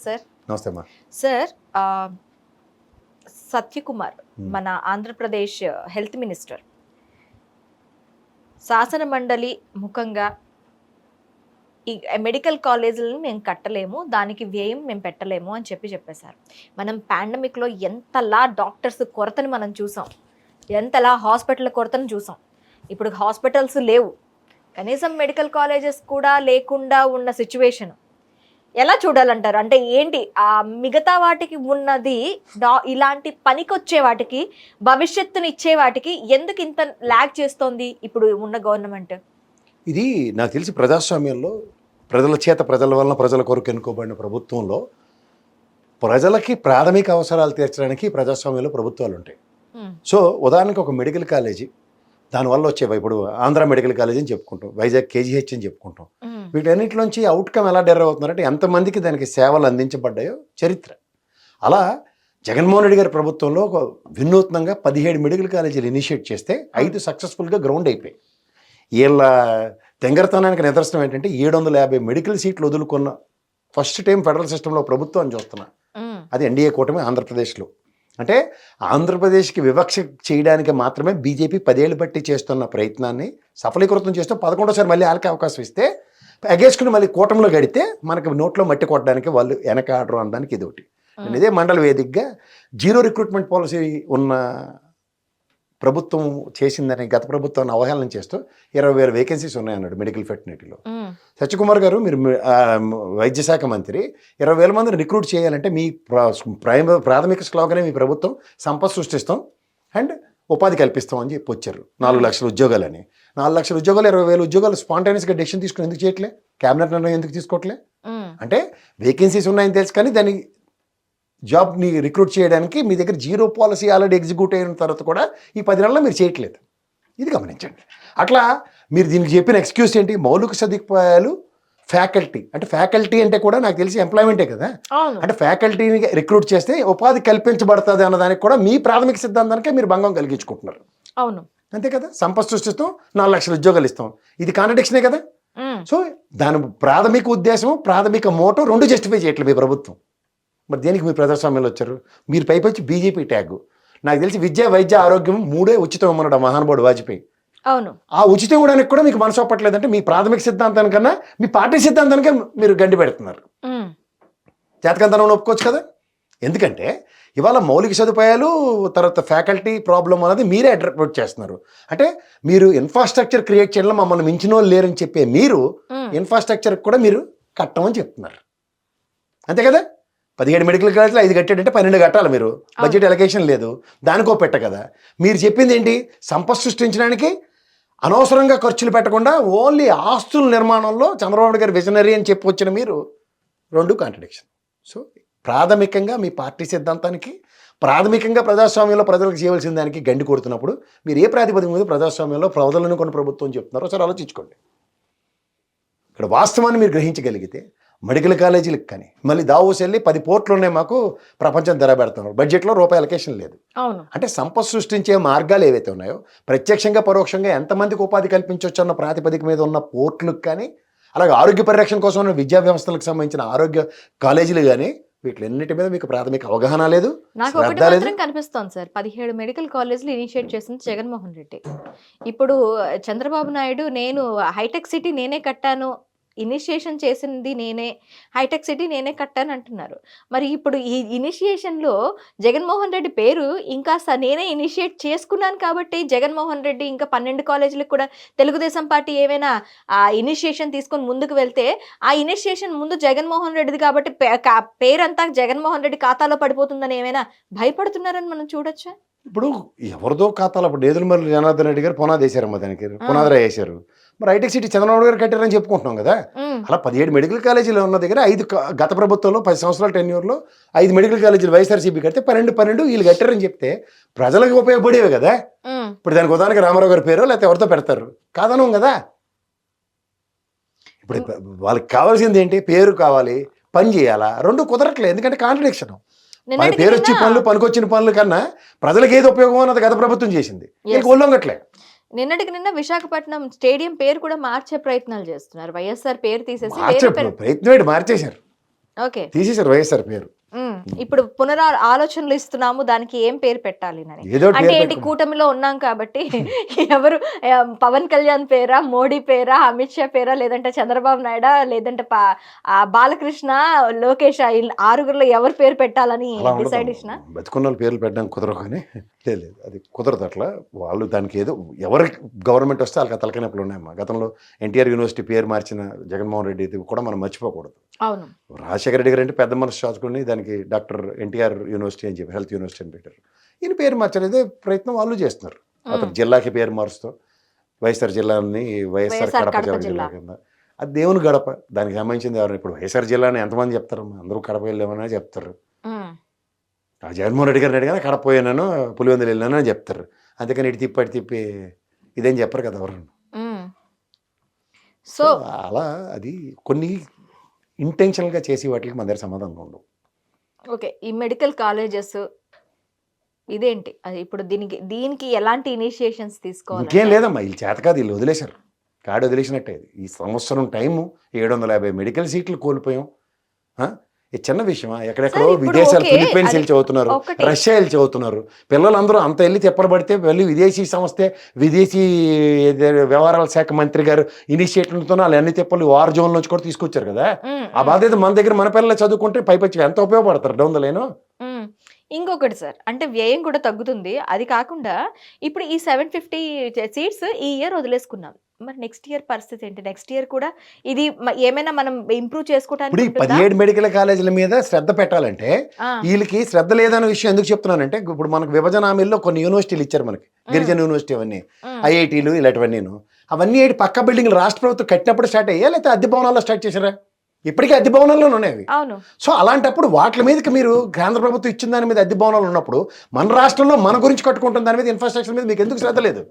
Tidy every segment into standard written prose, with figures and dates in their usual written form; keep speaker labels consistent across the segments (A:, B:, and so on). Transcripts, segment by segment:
A: Sir.
B: నమస్తే అమ్మా.
A: Sir, Satyakumar మన ఆంధ్రప్రదేశ్ హెల్త్ మినిస్టర్ శాసన మండలి ముఖంగా ఈ మెడికల్ కాలేజీలను మేము కట్టలేము, దానికి వ్యయం మేము పెట్టలేము అని చెప్పేశారు. మనం పాండమిక్లో ఎంతలా డాక్టర్స్ కొరతని మనం చూసాం, ఎంతలా హాస్పిటల్ కొరతను చూసాం. ఇప్పుడు హాస్పిటల్స్ లేవు, కనీసం మెడికల్ కాలేజెస్ కూడా లేకుండా ఉన్న సిచ్యువేషన్ ఎలా చూడాలంటారు? అంటే ఏంటి ఆ మిగతా వాటికి ఉన్నది ఇలాంటి పనికొచ్చే వాటికి, భవిష్యత్తుని ఇచ్చే వాటికి ఎందుకు ఇంత ల్యాగ్ చేస్తోంది ఇప్పుడు ఉన్న గవర్నమెంట్?
B: ఇది నాకు తెలిసి ప్రజాస్వామ్యంలో ప్రజల చేత, ప్రజల వలన, ప్రజల కొరకు ఎన్నుకోబడిన ప్రభుత్వంలో ప్రజలకి ప్రాథమిక అవసరాలు తీర్చడానికి ప్రజాస్వామ్యంలో ప్రభుత్వాలు ఉంటాయి. సో ఉదాహరణకి ఒక మెడికల్ కాలేజీ, దానివల్ల వచ్చేవి ఇప్పుడు ఆంధ్ర మెడికల్ కాలేజ్ అని చెప్పుకుంటాం, వైజాగ్ కేజీహెచ్ అని చెప్పుకుంటాం. వీటన్నిటిలోంచి అవుట్కమ్ ఎలా డెరైవ్ అవుతున్నారంటే ఎంతమందికి దానికి సేవలు అందించబడ్డాయో చరిత్ర. అలా జగన్మోహన్ రెడ్డి గారి ప్రభుత్వంలో ఒక వినూత్నంగా 17 మెడికల్ కాలేజీలు ఇనిషియేట్ చేస్తే 5 సక్సెస్ఫుల్గా గ్రౌండ్ అయిపోయాయి. వీళ్ళ తెంగరతనానికి నిదర్శనం ఏంటంటే 750 మెడికల్ సీట్లు వదులుకున్న ఫస్ట్ టైం ఫెడరల్ సిస్టంలో ప్రభుత్వాన్ని చూస్తున్నా. అది ఎన్డీఏ కూటమి ఆంధ్రప్రదేశ్లో. అంటే ఆంధ్రప్రదేశ్కి వివక్ష చేయడానికి మాత్రమే బీజేపీ 10 ఏళ్ళు బట్టి చేస్తున్న ప్రయత్నాన్ని సఫలీకృతం చేస్తూ 11సారి మళ్ళీ వాళ్ళకి అవకాశం ఇస్తే ఎగేసుకుని మళ్ళీ కూటమిలో గడితే మనకి నోట్లో మట్టి కొట్టడానికి వాళ్ళు వెనకాడరు అనడానికి ఇది ఒకటి. నేను ఇదే మండల వేదికగా జీరో రిక్రూట్మెంట్ పాలసీ ఉన్న ప్రభుత్వం చేసిందని గత ప్రభుత్వాన్ని అవహేళన చేస్తూ 20,000 వేకెన్సీస్ ఉన్నాయన్నాడు మెడికల్ ఫెటర్నిటీలో. సత్యకుమార్ గారు, మీరు వైద్య శాఖ మంత్రి, 20,000 మందిని రిక్రూట్ చేయాలంటే మీ ప్రాథమిక స్లోగనే మీ ప్రభుత్వం సంపద సృష్టిస్తాం అండ్ ఉపాధి కల్పిస్తాం అని చెప్పి వచ్చారు. 4 లక్షల ఉద్యోగాలని. 4 లక్షల ఉద్యోగాలు, 20,000 ఉద్యోగాలు స్పాంటేనియస్గా డెసిషన్ తీసుకుని ఎందుకు చేయట్లే? క్యాబినెట్ నిర్ణయం ఎందుకు తీసుకోవట్లే? అంటే వేకెన్సీస్ ఉన్నాయని తెలుసు కానీ దాన్ని జాబ్ని రిక్రూట్ చేయడానికి మీ దగ్గర జీరో పాలసీ ఆల్రెడీ ఎగ్జిక్యూట్ అయిన తర్వాత కూడా ఈ 10 నెలల్లో మీరు చేయట్లేదు. ఇది గమనించండి. అట్లా మీరు దీనికి చెప్పిన ఎక్స్క్యూజ్ ఏంటి? మౌలిక సదుపాయాలు, ఫ్యాకల్టీ. అంటే ఫ్యాకల్టీ అంటే కూడా నాకు తెలిసి ఎంప్లాయ్మెంటే కదా. అంటే ఫ్యాకల్టీని రిక్రూట్ చేస్తే ఉపాధి కల్పించబడుతుంది అన్నదానికి కూడా మీ ప్రాథమిక సిద్ధాంతానికే మీరు భంగం కలిగించుకుంటున్నారు.
A: అవును, అంతే
B: కదా. సంపద సృష్టిస్తాం, 4 లక్షల ఉద్యోగాలు ఇస్తాం, ఇది కాంట్రడిక్షనే కదా. సో దాని ప్రాథమిక ఉద్దేశం, ప్రాథమిక మోటో రెండు జస్టిఫై చేయట్లేదు మీ ప్రభుత్వం. మరి దేనికి మీరు ప్రజాస్వామ్యంలో వచ్చారు? మీరు పైపొచ్చి బీజేపీ ట్యాగ్. నాకు తెలిసి విద్య, వైద్య, ఆరోగ్యం 3 ఉచితం అన్నాడు మహానుభావుడు వాజ్పేయి.
A: అవును. ఆ
B: ఉచితం ఇవ్వడానికి కూడా మీకు మనసు ఒప్పట్లేదంటే మీ ప్రాథమిక సిద్ధాంతానికన్నా మీ పార్టీ సిద్ధాంతానికే మీరు గండి పెడుతున్నారు. చేతకంతనం ఒప్పుకోవచ్చు కదా. ఎందుకంటే ఇవాళ మౌలిక సదుపాయాలు, తర్వాత ఫ్యాకల్టీ ప్రాబ్లం అనేది మీరే అడ్రప్ట్ చేస్తున్నారు. అంటే మీరు ఇన్ఫ్రాస్ట్రక్చర్ క్రియేట్ చేయడంలో మమ్మల్ని మించిన వాళ్ళు లేరని చెప్పే మీరు ఇన్ఫ్రాస్ట్రక్చర్ కూడా మీరు కట్టమని చెప్తున్నారు. అంతే కదా. 17 మెడికల్ కాలేజీలు 5 కట్టాడంటే 12 కట్టాలి మీరు. బడ్జెట్ ఎలకేషన్ లేదు, దానికో పెట్ట కదా. మీరు చెప్పింది ఏంటి? సంపద సృష్టించడానికి అనవసరంగా ఖర్చులు పెట్టకుండా ఓన్లీ ఆస్తుల నిర్మాణంలో చంద్రబాబు గారి విజనరీ అని చెప్పి వచ్చిన మీరు రెండు కాంట్రడిక్షన్. సో ప్రాథమికంగా మీ పార్టీ సిద్ధాంతానికి, ప్రాథమికంగా ప్రజాస్వామ్యంలో ప్రజలకు చేయవలసిన దానికి గండి కొడుతున్నప్పుడు మీరు ఏ ప్రాతిపదిక మీద ప్రజాస్వామ్యంలో ప్రజలను కొన్ని ప్రభుత్వం చెప్తున్నారో సరే ఆలోచించుకోండి. ఇక్కడ వాస్తవాన్ని మీరు గ్రహించగలిగితే మెడికల్ కాలేజీలకు కానీ మళ్ళీ దావోస్ వెళ్ళి 10 పోర్ట్లు ఉన్నాయి మాకు, ప్రపంచం ధర పెడుతున్నారు, బడ్జెట్లో రూపాయి అలొకేషన్ లేదు. అంటే సంపద సృష్టించే మార్గాలు ఏవైతే ఉన్నాయో ప్రత్యక్షంగా పరోక్షంగా ఎంతమందికి ఉపాధి కల్పించవచ్చు అన్న ప్రాతిపదిక మీద ఉన్న పోర్ట్లకు కానీ, అలాగే ఆరోగ్య పరిరక్షణ కోసం ఉన్న విద్యా వ్యవస్థలకు సంబంధించిన ఆరోగ్య కాలేజీలు కానీ వీటిలన్నిటి మీద మీకు ప్రాథమిక అవగాహన లేదు.
A: నాకు ఒకటి మాత్రం కనిపిస్తోంది సార్, 17 మెడికల్ కాలేజీలు ఇనిషియేట్ చేసింది జగన్మోహన్ రెడ్డి. ఇప్పుడు చంద్రబాబు నాయుడు నేను హైటెక్ సిటీ నేనే కట్టాను, ఇనిషియేషన్ చేసింది నేనే, హైటెక్ సిటీ నేనే కట్టాను అంటున్నారు. మరి ఇప్పుడు ఈ ఇనిషియేషన్లో జగన్మోహన్ రెడ్డి పేరు ఇంకా నేనే ఇనిషియేట్ చేసుకున్నాను కాబట్టి జగన్మోహన్ రెడ్డి ఇంకా 12 కాలేజీలకు కూడా తెలుగుదేశం పార్టీ ఏమైనా ఆ ఇనిషియేషన్ తీసుకొని ముందుకు వెళ్తే ఆ ఇనిషియేషన్ ముందు జగన్మోహన్ రెడ్డిది కాబట్టి పేరంతా జగన్మోహన్ రెడ్డి ఖాతాలో పడిపోతుందని ఏమైనా భయపడుతున్నారని మనం చూడొచ్చా?
B: ఇప్పుడు ఎవరిదో ఖాతాలో ఇప్పుడు నేదులమల్లి జనార్దన్ రెడ్డి గారు పునాది వేశారమ్మా, దానికి పునాదిరా వేశారు. మరి హైటెక్ సిటీ చంద్రబాబు గారు కట్టారని చెప్పుకుంటున్నాం కదా. అలా 17 మెడికల్ కాలేజీలు ఉన్న దగ్గర 5 గత ప్రభుత్వంలో 10 సంవత్సరాల టెన్యూర్లో 5 మెడికల్ కాలేజీలు వైఎస్ఆర్సీపీ కడితే 12 వీళ్ళు కట్టారని చెప్తే ప్రజలకు ఉపయోగపడేవి కదా. ఇప్పుడు దానికి ఉదాహరణకి రామారావు గారి పేరు లేకపోతే ఎవరితో పెడతారు కాదనం కదా. ఇప్పుడు వాళ్ళకి కావాల్సింది ఏంటి? పేరు కావాలి, పని చేయాలా, రెండు కుదరట్లేదు. ఎందుకంటే కాంట్రడిక్షన్. వాళ్ళ పేరు వచ్చి పనులు, పనికొచ్చిన పనుల కన్నా ప్రజలకు ఏది ఉపయోగం అన్నది గత ప్రభుత్వం చేసింది. ఒళ్ళొంగట్లే.
A: నిన్నటికి నిన్న విశాఖపట్నం స్టేడియం పేరు కూడా మార్చే ప్రయత్నాలు చేస్తున్నారు. వైఎస్ఆర్ పేరు తీసేసి
B: ప్రయత్నం మార్చేశారు.
A: ఓకే.
B: తీసేశారు వైఎస్ఆర్ పేరు.
A: ఇప్పుడు ఆలోచనలు ఇస్తున్నాము. దానికి ఏం పేరు పెట్టాలి అని.
B: ఏదో ఒకటి
A: అంటే
B: పేరు
A: ఏంటి, కూటమిలో ఉన్నాం కాబట్టి ఎవరు పవన్ కళ్యాణ్ పేరా, మోడీ పేరా, అమిత్ షా పేరా, లేదంటే చంద్రబాబు నాయుడా, లేదంటే బాలకృష్ణ, లోకేష్, ఈ ఆరుగురిలో ఎవరు పేరు పెట్టాలని
B: అలా ఉండదు.
A: డిసైడేషన్?
B: బతుకున్న వాళ్ళ పేర్లు పెట్టడం కుదరదు కానీ లేదు అది కుదరదు అట్లా. వాళ్ళు దానికి ఏదో ఎవరి గవర్నమెంట్ వస్తే వాళ్ళకి తలకనప్పులు ఉన్నాయమ్మా. గతంలో ఎన్టీఆర్ యూనివర్సిటీ పేరు మార్చిన జగన్మోహన్ రెడ్డి ఇది కూడా మనం మర్చిపోకూడదు.
A: అవును.
B: రాజశేఖర రెడ్డి గారు అంటే పెద్ద మనసు చాచుకుని దానికి డాక్టర్ ఎన్టీఆర్ యూనివర్సిటీ అని చెప్పి హెల్త్ యూనివర్సిటీ అని పెట్టారు. ఈయన పేరు మార్చలేదే ప్రయత్నం వాళ్ళు చేస్తున్నారు. అతను జిల్లాకి పేరు మారుస్తూ వైఎస్ఆర్ జిల్లాని వైఎస్ఆర్ కడప జిల్లా కింద. అది దేవుని గడప, దానికి సంబంధించింది ఎవరు. ఇప్పుడు వైఎస్ఆర్ జిల్లాని ఎంతమంది చెప్తారమ్మా? అందరూ కడప వెళ్ళామని చెప్తారు. ఆ జగన్మోహన్ రెడ్డి గారిని అడిగానే కడప పోయినాను, పులివెందులు వెళ్ళాను అని చెప్తారు. అందుకని ఇటు తిప్పి అటు తిప్పి ఇదేం చెప్పరు కదా ఎవరు.
A: సో
B: అలా అది కొన్ని ఇంటెన్షనల్గా చేసి వాటికి మన దగ్గర సమాధానం ఉండవు.
A: ఓకే. ఈ మెడికల్ కాలేజెస్ ఇదేంటి అది? ఇప్పుడు దీనికి ఎలాంటి ఇనిషియేషన్స్ తీసుకోవాలి?
B: ఇంకేం లేదమ్మా, వీళ్ళు చేత కాదు, వీళ్ళు వదిలేశారు. కాడు వదిలేసినట్టే. ఈ సంవత్సరం టైము 750 మెడికల్ సీట్లు కోల్పోయాం. ఇది చిన్న విషయమా? ఎక్కడెక్కడో విదేశాలు, ఫిలిప్పైన్స్ వెళ్ళి చదువుతున్నారు, రష్యా వెళ్ళి చదువుతున్నారు. పిల్లలందరూ అంత వెళ్ళి తెప్పబడితే వెళ్ళి విదేశీ సంస్థే, విదేశీ వ్యవహారాల శాఖ మంత్రి గారు ఇనిషియేటివ్తో వాళ్ళు అన్ని తెప్పలు వార్ జోన్ నుంచి కూడా తీసుకొచ్చారు కదా. ఆ బాధ్యత మన దగ్గర మన పిల్లలు చదువుకుంటే పైపచ్చి ఎంత ఉపయోగపడతారు డౌన్ ద లైన్.
A: ఇంకొకటి సార్, అంటే వ్యయం కూడా తగ్గుతుంది. అది కాకుండా ఇప్పుడు ఈ 750 సీట్స్ ఈ ఇయర్ వదిలేసుకున్నాం. మరి నెక్స్ట్ ఇయర్ పరిస్థితి ఏంటి? నెక్స్ట్ ఇయర్ కూడా ఇది ఏమైనా మనం ఇంప్రూవ్ చేసుకోవడానికి?
B: ఇప్పుడు 17 మెడికల్ కాలేజీల మీద శ్రద్ధ పెట్టాలంటే వీళ్ళకి శ్రద్ధ లేదన్న విషయం ఎందుకు చెప్తున్నానంటే, ఇప్పుడు మనకు విభజన హామీల్లో కొన్ని యూనివర్సిటీలు ఇచ్చారు మనకి, గిరిజన యూనివర్సిటీ అవన్నీ, ఐఐటీలు ఇలాంటివన్నీను. అవన్నీ పక్క బిల్డింగ్లు రాష్ట్ర ప్రభుత్వం కట్టినప్పుడు స్టార్ట్ అయ్యా, లేకపోతే అద్దె భవనాల్లో స్టార్ట్ చేశారా? ఇప్పటికీ అద్దె భవనాల్లో ఉన్నాయి.
A: అవును.
B: సో అలాంటప్పుడు వాటి మీదకి మీరు కేంద్ర ప్రభుత్వం ఇచ్చిన దాని మీద అద్దె భవనాలు ఉన్నప్పుడు మన రాష్ట్రంలో మన గురించి కట్టుకుంటున్న దాని మీద, ఇన్ఫ్రాస్ట్రక్చర్ మీద మీకు ఎందుకు శ్రద్ధ లేదు?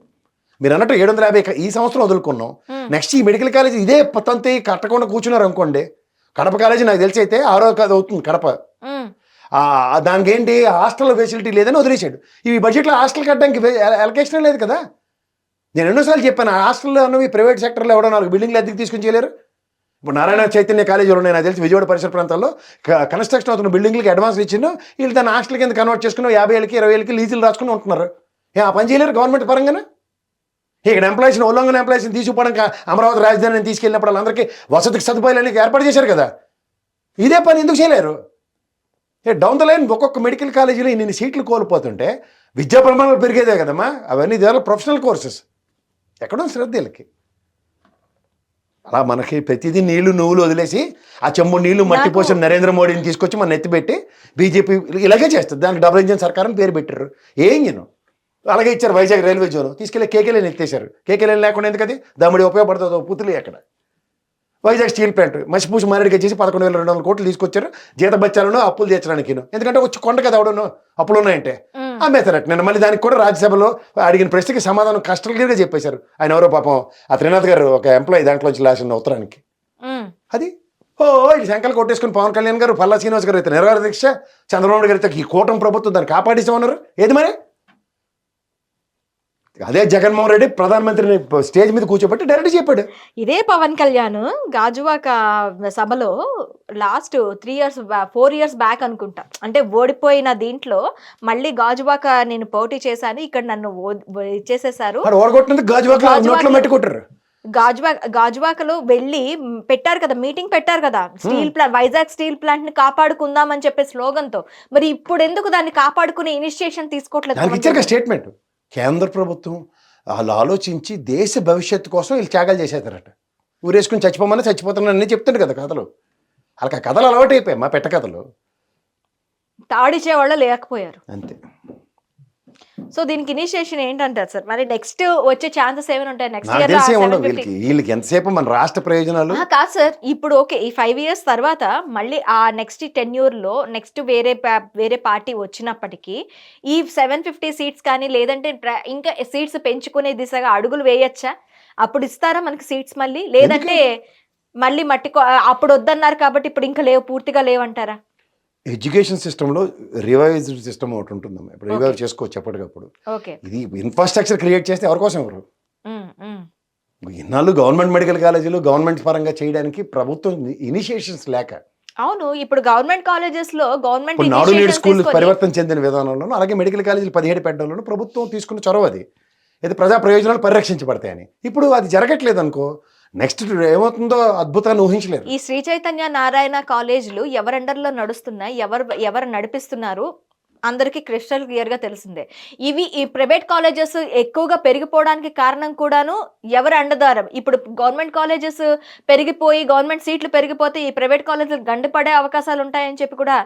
B: మీరు అన్నట్టు 750 ఈ సంవత్సరం వదులుకున్నాం. నెక్స్ట్ ఈ మెడికల్ కాలేజ్ ఇదే పతంతి కట్టకుండా కూర్చున్నారు అనుకోండి. కడప కాలేజీ నాకు తెలిసి అయితే 6వ అవుతుంది కడప. దానికి ఏంటి హాస్టల్ ఫెసిలిటీ లేదని వదిలేశాడు. ఈ బడ్జెట్లో హాస్టల్ కట్టడానికి అలొకేషన్ లేదు కదా. నేను ఎన్నోసార్లు చెప్పాను, హాస్టల్లో ఉన్నవి ప్రైవేట్ సెక్టర్లో ఎవడో 4 బిల్డింగ్లు అద్దెకి తీసుకుని చేయలేరు. ఇప్పుడు నారాయణ చైతన్య కాలేజీలు ఉన్నాయి నాకు తెలిసి విజయవాడ పరిసర ప్రాంతాల్లో. కన్స్ట్రక్షన్ అవుతున్న బిల్డింగ్లకి అడ్వాన్స్ ఇచ్చిండు, వీళ్ళు దాన్ని హాస్టల్ కింద కన్వర్ట్ చేసుకుని 50 ఏళ్ళకి 20 ఏళ్ళకి లీజులు రాసుకుని ఉంటున్నారు. ఆ పని చేయలేరు గవర్నమెంట్ పరంగానే. ఇక్కడ ఎంప్లాయీస్ని, ఉల్లంఘన ఎంప్లాయీస్ని తీసుకుపోవడానికి అమరావతి రాజధానిని తీసుకెళ్ళినప్పుడు వాళ్ళందరికీ వసతికి సదుపాయాలు ఏర్పాటు చేశారు కదా. ఇదే పని ఎందుకు చేయలేరు? డౌన్ ద లైన్ ఒక్కొక్క మెడికల్ కాలేజీలో ఇన్ని సీట్లు కోల్పోతుంటే విద్యా ప్రమాణాలు పెరిగేదే కదమ్మా. అవన్నీ ఇదే ప్రొఫెషనల్ కోర్సెస్. ఎక్కడో శ్రద్ధ వీళ్ళకి. అలా మనకి ప్రతిదీ నీళ్లు నువ్వులు వదిలేసి ఆ చెంబు నీళ్లు మట్టి పోసిన నరేంద్ర మోడీని తీసుకొచ్చి మన ఎత్తిపెట్టి బీజేపీ ఇలాగే చేస్తుంది. దానికి డబుల్ ఇంజన్ సర్కార్ అని పేరు పెట్టారు. ఏం నేను అలాగే ఇచ్చారు. వైజాగ్ రైల్వే జోన్ తీసుకెళ్ళి కేకేలేని ఎత్తేసారు. కేకేలేని లేకుండా ఎందుకది దమ్ముడి ఉపయోగపడుతుందో పుతులు ఎక్కడ. వైజాగ్ స్టీల్ ప్లాంట్ మసిపూసి మారేడుగా చేసి 11,200 కోట్లు తీసుకొచ్చారు జీత బచ్చాలను అప్పులు తీర్చడానికి. ఎందుకంటే వచ్చి కొండ కదా అవడను అప్పులు ఉన్నాయంటే అమ్మేశారట. నేను మళ్ళీ దానికి కూడా రాజ్యసభలో అడిగిన ప్రశ్నకి సమాధానం కష్టంగా చెప్పేశారు. ఆయన ఎవరో పాపం ఆ త్రినాథ్ గారు ఒక ఎంప్లాయీ దాంట్లోంచి లాసిన ఉత్తరానికి. అది ఇది శంకలు కొట్టేసుకుని పవన్ కళ్యాణ్ గారు, పల్లా శ్రీనివాస్ గారు అయితే నిరవర దీక్ష, చంద్రబాబు గారు అయితే ఈ కూటమి ప్రభుత్వం దాన్ని కాపాడిస్తామన్నారు. ఏది మరి? అదే జగన్మోహన్ రెడ్డి ప్రధానమంత్రిని స్టేజ్ మీద కూర్చోబెట్టి డైరెక్ట్ చెప్పాడు.
A: ఇదే పవన్ కళ్యాణ్ గాజువాక సభలో లాస్ట్ 4 ఇయర్స్ బ్యాక్ అనుకుంటా, అంటే ఓడిపోయిన దీంట్లో మళ్ళీ గాజువాక నేను పోటీ చేశాను, ఇక్కడ నన్ను ఇచ్చేసేసారు, గాజువాకలో వెళ్ళి పెట్టారు కదా, మీటింగ్ పెట్టారు కదా, steel plant, Vizag steel plant ని కాపాడుకుందాం అని చెప్పే స్లోగన్ తో. మరి ఇప్పుడు ఎందుకు దాన్ని కాపాడుకునే ఇనిషియేషన్ తీసుకోవట్లేదు?
B: స్టేట్మెంట్ కేంద్ర ప్రభుత్వం వాళ్ళు ఆలోచించి దేశ భవిష్యత్తు కోసం వీళ్ళు త్యాగాలు చేసేస్తారట. ఊరేసుకుని చచ్చిపోమని చచ్చిపోతానని చెప్తుండే కదా కథలు. వాళ్ళకి ఆ కథలు అలవాటు అయిపోయాయి. మా పెట్ట కథలు
A: తాడిచే వాళ్ళు లేకపోయారు
B: అంతే.
A: సో దీనికి ఇనిషియేషన్ ఏంటంటారు సార్? మరి నెక్స్ట్ వచ్చే ఛాన్సెస్ ఏమైనా ఉంటాయి నెక్స్ట్
B: ఇయర్? వీళ్ళకి ఎంతసేపు మన రాష్ట్ర ప్రయోజనాలు
A: కాదు సార్. ఇప్పుడు ఓకే, ఈ 5 ఇయర్స్ తర్వాత మళ్ళీ ఆ నెక్స్ట్ టెన్యూర్ లో నెక్స్ట్ వేరే పార్టీ వచ్చినప్పటికీ ఈ 750 సీట్స్ కానీ లేదంటే ఇంకా సీట్స్ పెంచుకునే దిశగా అడుగులు వేయచ్చా? అప్పుడు ఇస్తారా మనకి సీట్స్ మళ్ళీ? లేదంటే మళ్ళీ అప్పుడు వద్దన్నారు కాబట్టి ఇప్పుడు ఇంకా లేవు, పూర్తిగా లేవంటారా?
B: ఎడ్యుకేషన్ సిస్టంలో రివైజ్డ్ సిస్టమ్ ఒకటి ఉంటుందమ్మా. ఇప్పుడు రివైవ్ చేసుకోవచ్చు ఎప్పటికప్పుడు. ఇది ఇన్ఫ్రాస్ట్రక్చర్ క్రియేట్ చేస్తే ఎవరికోసం ఎవరు? ఇన్నాళ్ళు గవర్నమెంట్ మెడికల్ కాలేజీలు గవర్నమెంట్ పరంగా చేయడానికి ప్రభుత్వం ఇనిషియేషన్స్ లేక
A: అవును. ఇప్పుడు గవర్నమెంట్ కాలేజెస్‌లో గవర్నమెంట్
B: ఇప్పుడు నాడు నేడు
A: ఇనిషియేషన్
B: స్కూల్
A: తీసుకొని
B: పరివర్తన చెందిన విధానంలోనూ అలాగే మెడికల్ కాలేజీలు 17 పెట్టడంలోనూ ప్రభుత్వం తీసుకున్న చొరవ అది. ఇది ప్రజా ప్రయోజనాలు పరిరక్షించబడతాయని. ఇప్పుడు అది జరగట్లేదు అనుకో, నెక్స్ట్ ఏమవుతుందో అద్భుతాన్ని ఊహించలేరు.
A: ఈ శ్రీ చైతన్య నారాయణ కాలేజీలు ఎవరి అండర్‌లో నడుస్తున్నాయి? ఎవరు నడిపిస్తున్నారు? అందరికీ క్రిస్టల్ క్లియర్‌గా తెలిసిందే. ఈ ప్రైవేట్ కాలేజెస్ ఎక్కువగా పెరిగిపోవడానికి కారణం కూడాను ఎవరి అండదారం. ఇప్పుడు గవర్నమెంట్ కాలేజెస్ పెరిగిపోయి, గవర్నమెంట్ సీట్లు పెరిగిపోతే ఈ ప్రైవేట్ కాలేజీలు గండిపడే అవకాశాలు ఉంటాయని చెప్పి కూడా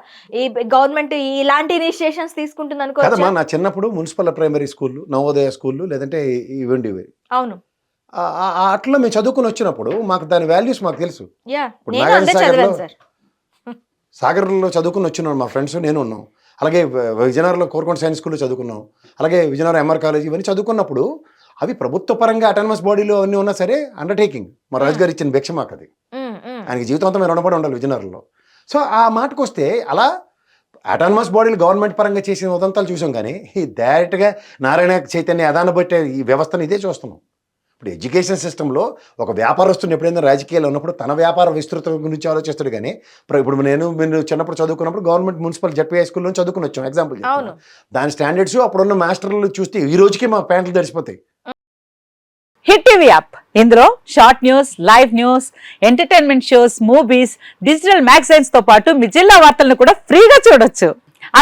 A: ఈ గవర్నమెంట్ ఇలాంటి ఇనిషియేషన్స్ తీసుకుంటుంది అనుకోవచ్చా?
B: కదమ్మా, నా చిన్నప్పుడు మున్సిపల్ ప్రైమరీ స్కూళ్ళు, నవోదయ స్కూళ్ళు లేదంటే ఇవి.
A: అవును.
B: అట్లా మేము చదువుకుని వచ్చినప్పుడు మాకు దాని వాల్యూస్ మాకు తెలుసు. ఇప్పుడు
A: నేను అంతే చదివాను సార్.
B: సాగర్లో చదువుకుని వచ్చినాం మా ఫ్రెండ్స్, నేను ఉన్నాం. అలాగే విజయనగరంలో కోరుకొండ సైన్స్ స్కూల్లో చదువుకున్నాం. అలాగే విజయనగరం ఎంఆర్ కాలేజ్ ఇవన్నీ చదువుకున్నప్పుడు అవి ప్రభుత్వ పరంగా అటానమస్ బాడీలో అన్నీ ఉన్నా సరే అండర్టేకింగ్. మా రాజుగారు ఇచ్చిన భిక్ష మాకు అది. ఆయనకి జీవితాంతం మేము రుణపడి ఉండాలి విజయనగరంలో. సో ఆ మాటకు వస్తే అలా అటానమస్ బాడీలు గవర్నమెంట్ పరంగా చేసిన ఉదంతాలు చూసాం, కానీ ఈ డైరెక్ట్గా నారాయణ చైతన్య అదాన బట్టే ఈ వ్యవస్థను ఇదే చూస్తున్నాం. ఇప్పుడు ఎడ్యుకేషన్ సిస్టంలో ఒక వ్యాపారస్తుని ఎప్పుడైనా రాజకీయాల్లో ఉన్నప్పుడు తన వ్యాపార విస్తృతం గురించి ఆలోచిస్తాడు, కానీ ఇప్పుడు మీరు చిన్నప్పుడు చదువుకున్నప్పుడు గవర్నమెంట్ మున్సిపల్ జడ్పీఐ స్కూల్లో చదువుకుని వచ్చాం. ఎగ్జాంపుల్ దాని స్టాండర్డ్స్ అప్పుడున్న మాస్టర్లు చూస్తే ఈ రోజుకి మా ప్యాంట్లు తడిసిపోతాయి.
C: హిట్ టీవీ యాప్, ఇందులో short news, live news, entertainment shows, movies, digital magazines తో పాటు మీ జిల్లా వార్తలను కూడా ఫ్రీగా చూడొచ్చు.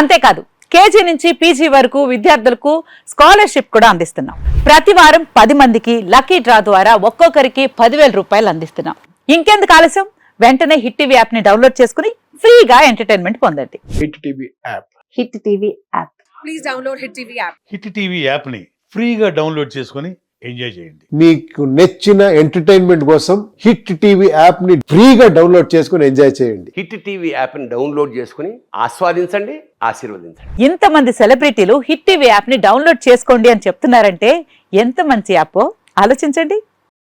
C: అంతేకాదు కేజీ నుంచి పీజీ వరకు విద్యార్థులకు స్కాలర్షిప్ కూడా అందిస్తున్నాం. ప్రతి వారం 10 మందికి లక్కీ డ్రా ద్వారా ఒక్కొక్కరికి 10,000 రూపాయలు అందిస్తున్నాం. ఇంకెందుకు ఆలస్యం, వెంటనే హిట్ టీవీ యాప్ ని డౌన్లోడ్ చేసుకుని ఫ్రీగా ఎంటర్టైన్మెంట్ పొందండి.
D: Hit TV app.
C: Hit TV app.
E: Please download hit TV app.
D: Hit TV యాప్ని ఫ్రీగా డౌన్లోడ్ చేసుకొని ఎంజాయ్ చేయండి.
F: మీకు నచ్చిన ఎంటర్టైన్మెంట్ కోసం హిట్ టీవీ యాప్ ని ఫ్రీగా డౌన్లోడ్ చేసుకుని ఎంజాయ్ చేయండి.
G: హిట్ టీవీ యాప్ని డౌన్లోడ్ చేసుకుని ఆస్వాదించండి, ఆశీర్వదించండి.
C: ఇంతమంది సెలబ్రిటీలు హిట్ టీవీ యాప్ ని డౌన్లోడ్ చేసుకోండి అని చెప్తున్నారంటే ఎంత మంచి యాప్ ఆలోచించండి.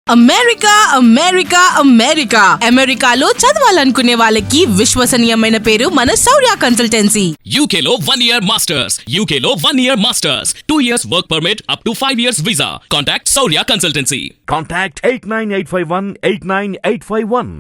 E: అమెరికా అమెరికా అమెరికా అమెరికాలో చదవాలనుకునే వాళ్ళకి విశ్వసనీయమైన పేరు మన శౌర్య కన్సల్టెన్సీ.
H: UK లో 1 year masters. UK లో 1 year masters. 2 years work permit up to 5 years visa. Contact Saurya Consultancy.
I: Contact 89851 89851.